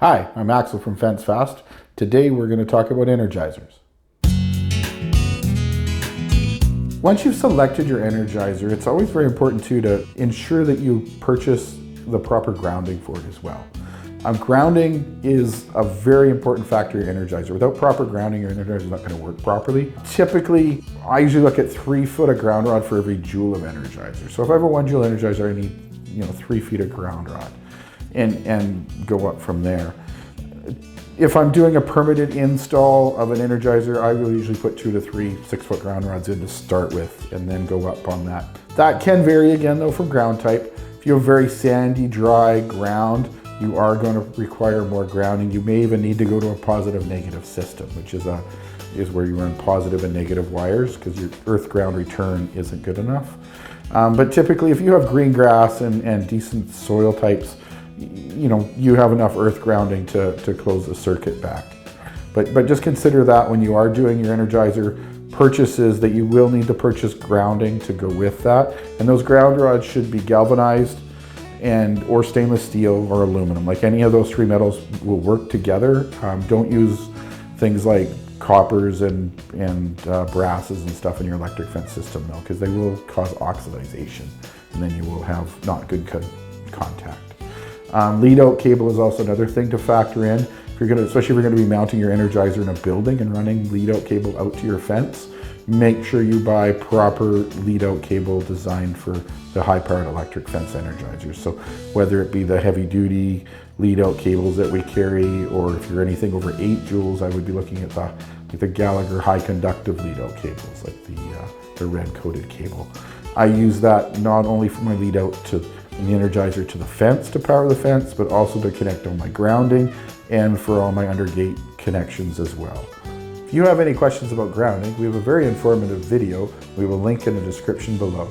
Hi, I'm Axel from FenceFast. Today we're going to talk about Energizers. Once you've selected your Energizer, it's always very important too to ensure that you purchase the proper grounding for it as well. Grounding is a very important factor in Energizer. Without proper grounding, your Energizer is not going to work properly. Typically, I usually look at 3 foot of ground rod for every joule of Energizer. So if I have a 1 joule Energizer, I need 3 feet of ground rod and go up from there. If I'm doing a permitted install of an Energizer, I will usually put 2 to 3 6-foot ground rods in to start with and then go up on that. That can vary again though from ground type. If you have very sandy, dry ground, you are going to require more grounding. You may even need to go to a positive-negative system, which is where you run positive and negative wires because your earth ground return isn't good enough. But typically if you have green grass and decent soil types, you have enough earth grounding to close the circuit back. But just consider that when you are doing your Energizer purchases that you will need to purchase grounding to go with that. And those ground rods should be galvanized or stainless steel or aluminum. Like any of those 3 metals will work together. Don't use things like coppers and brasses and stuff in your electric fence system though, because they will cause oxidization and then you will have not good contact. Lead out cable is also another thing to factor in. Especially if you're going to be mounting your Energizer in a building and running lead out cable out to your fence, make sure you buy proper lead out cable designed for the high powered electric fence Energizers. So whether it be the heavy duty lead out cables that we carry, or if you're anything over 8 joules, I would be looking at the Gallagher high conductive lead out cables, like the red coated cable. I use that not only for my lead out to the Energizer to the fence to power the fence, but also to connect all my grounding and for all my undergate connections as well. If you have any questions about grounding, we have a very informative video. We will link in the description below.